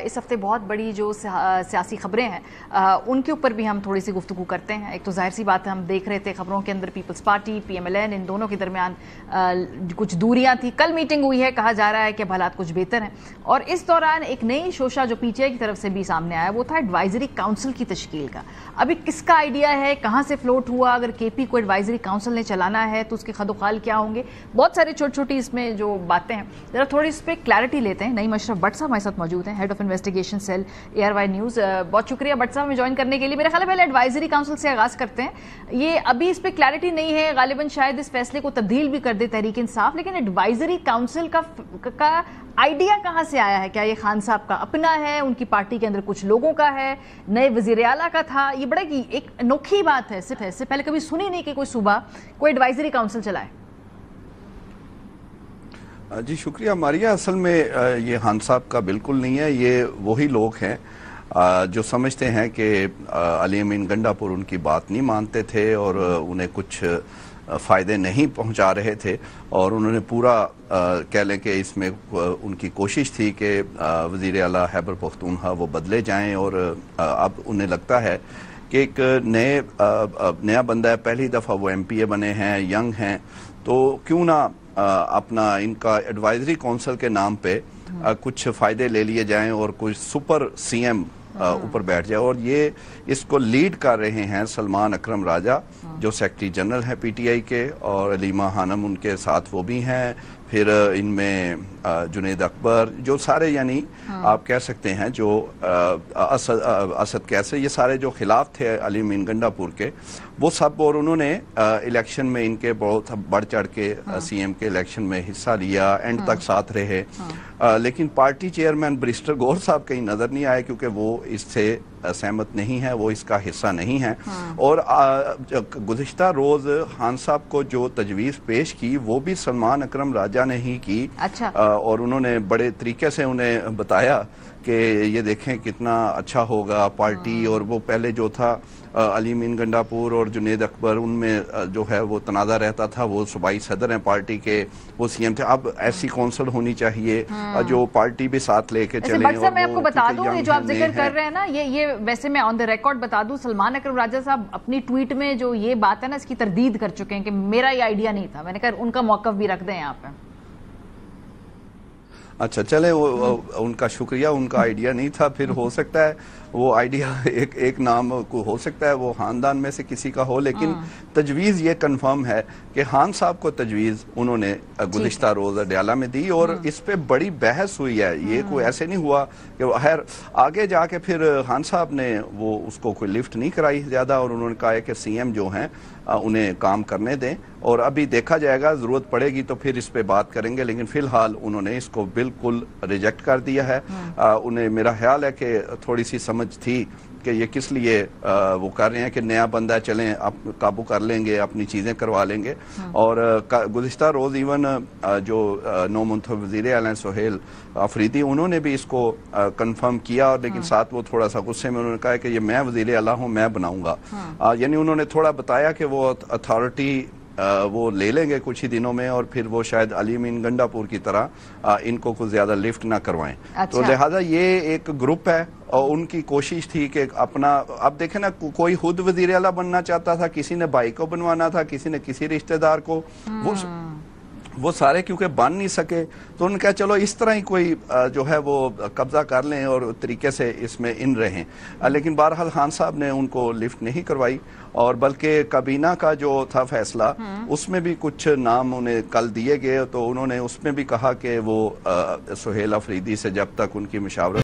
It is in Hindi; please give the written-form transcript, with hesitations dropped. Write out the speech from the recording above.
इस हफ्ते बहुत बड़ी जो सियासी खबरें हैं उनके ऊपर भी हम थोड़ी सी गुफ्तगू करते हैं। एक तो जाहिर सी बात है, हम देख रहे थे खबरों के अंदर पीपल्स पार्टी, PMLN, इन दोनों के दरमियान कुछ दूरियां थी। कल मीटिंग हुई है, कहा जा रहा है कि हालात कुछ बेहतर हैं। और इस दौरान एक नई शोशा जो PTI की तरफ से भी सामने आया वो था एडवाइजरी काउंसिल की तश्कील का। अभी किसका आइडिया है, कहां से फ्लोट हुआ, अगर KP को एडवाइजरी काउंसिल ने चलाना है तो उसके खदोखाल क्या होंगे, बहुत सारी छोटी छोटी इसमें जो बातें हैं, जरा थोड़ी इस पर क्लैरिटी लेते हैं। नईम अशरफ भट्ट साहब हमारे साथ मौजूद हैं, head of investigation cell ARY News. बहुत शुक्रिया भट्ट साहब हमें ज्वाइन करने के लिए। मेरा ख्याल है पहले एडवाइजरी काउंसिल से आगाज करते हैं। ये अभी इस पर क्लैरिटी नहीं है, गालिबन शायद इस फैसले को तब्दील भी कर दे तहरीक इंसाफ, लेकिन एडवाइजरी काउंसिल का आइडिया कहां से आया है? क्या ये खान साहब का अपना है, उनकी पार्टी के अंदर कुछ लोगों का है, नए वजीर आला का था? ये बड़ा की एक अनोखी बात है, सिर्फ ऐसे पहले कभी सुनी नहीं कि कोई सूबा कोई एडवाइजरी काउंसिल चलाए। जी शुक्रिया मारिया। असल में ये खान साहब का बिल्कुल नहीं है। ये वही लोग हैं जो समझते हैं कि अली अमीन गंडापुर उनकी बात नहीं मानते थे और उन्हें कुछ फ़ायदे नहीं पहुंचा रहे थे, और उन्होंने पूरा कह लें कि इसमें उनकी कोशिश थी कि वज़ीर आला खैबर पख्तूनख्वा वो बदले जाएं, और अब उन्हें लगता है कि एक नया बंदा है, पहली दफ़ा वो MPA बने हैं, यंग हैं, तो क्यों ना अपना इनका एडवाइजरी काउंसिल के नाम पे कुछ फ़ायदे ले लिए जाएं और कुछ सुपर CM ऊपर बैठ जाए। और ये इसको लीड कर रहे हैं सलमान अकरम राजा, जो सेक्रेटरी जनरल है PTI के, और अलीमा खानम उनके साथ वो भी हैं, फिर इनमें जुनेद अकबर, जो सारे यानी आप कह सकते हैं जो असद कैसे, ये सारे जो खिलाफ थे अली अमीन गंडापुर के, वो सब, और उन्होंने इलेक्शन में इनके बहुत बढ़ चढ़ के CM के इलेक्शन में हिस्सा लिया, एंड तक साथ रहे। लेकिन पार्टी चेयरमैन बैरिस्टर गौहर साहब कहीं नजर नहीं आए, क्योंकि वो इससे सहमत नहीं है, वो इसका हिस्सा नहीं है। और गुज़िश्ता रोज खान साहब को जो तजवीज़ पेश की वो भी सलमान अकरम राजा ने ही की। अच्छा। और उन्होंने बड़े तरीके से उन्हें बताया कि ये देखें कितना अच्छा होगा पार्टी, और वो पहले जो था अली अमीन गंडापुर और जुनेद अकबर, उनमें जो है वो तनाज़ा रहता था, वो सूबाई सदर हैं पार्टी के, वो CM थे। अब ऐसी कौंसल होनी चाहिए जो पार्टी भी साथ लेके चले। मैं आपको बता दूं, ये जो आप जिक्र कर रहे हैं ना, ये वैसे मैं ऑन द रिकॉर्ड बता दूं, सलमान अकरम राजा साहब अपनी ट्वीट में जो ये बात है ना, इसकी तरदीद कर चुके हैं कि मेरा ये आइडिया नहीं था। मैंने कहा उनका मौकफ भी रख दें यहाँ पे। अच्छा चले, वो उनका शुक्रिया, उनका आइडिया नहीं था, फिर हो सकता है वो आइडिया एक नाम को हो सकता है वो खानदान में से किसी का हो, लेकिन तजवीज़ ये कंफर्म है कि खान साहब को तजवीज़ उन्होंने गुज़िश्ता रोज़ अडयाला में दी, और इस पे बड़ी बहस हुई है। ये कोई ऐसे नहीं हुआ कि खैर आगे जाके फिर खान साहब ने वो उसको कोई लिफ्ट नहीं कराई ज़्यादा, और उन्होंने कहा है कि CM जो हैं उन्हें काम करने दें, और अभी देखा जाएगा, ज़रूरत पड़ेगी तो फिर इस पे बात करेंगे, लेकिन फ़िलहाल उन्होंने इसको बिल्कुल रिजेक्ट कर दिया है। उन्हें मेरा ख्याल है कि थोड़ी सी समझ थी कि ये किस लिए वो कर रहे हैं कि नया बंदा चलें आप काबू कर लेंगे, अपनी चीज़ें करवा लेंगे। और गुज़िश्ता रोज़ इवन जो नौ मुंतखब वज़ीर आला सुहेल अफरीदी, उन्होंने भी इसको कंफर्म किया, और लेकिन साथ वो थोड़ा सा गुस्से में उन्होंने कहा कि ये मैं वज़ीर आला हूँ, मैं बनाऊंगा। यानी उन्होंने थोड़ा बताया कि वो अथॉरिटी वो ले लेंगे कुछ ही दिनों में, और फिर वो शायद अली अमीन गंडापुर की तरह इनको कुछ ज्यादा लिफ्ट ना करवाएं। अच्छा। तो लिहाजा ये एक ग्रुप है, और उनकी कोशिश थी कि अपना, अब देखें ना, कोई खुद वजीर आला बनना चाहता था, किसी ने भाई को बनवाना था, किसी ने किसी रिश्तेदार को, वो सारे क्योंकि बन नहीं सके, तो उन्होंने कहा चलो इस तरह ही कोई जो है वो कब्जा कर लें और तरीके से इसमें इन रहें। लेकिन बहरहाल खान साहब ने उनको लिफ्ट नहीं करवाई, और बल्कि काबीना का जो था फैसला उसमें भी कुछ नाम उन्हें कल दिए गए, तो उन्होंने उसमें भी कहा कि वो सुहेल अफरीदी से जब तक उनकी मुशावरत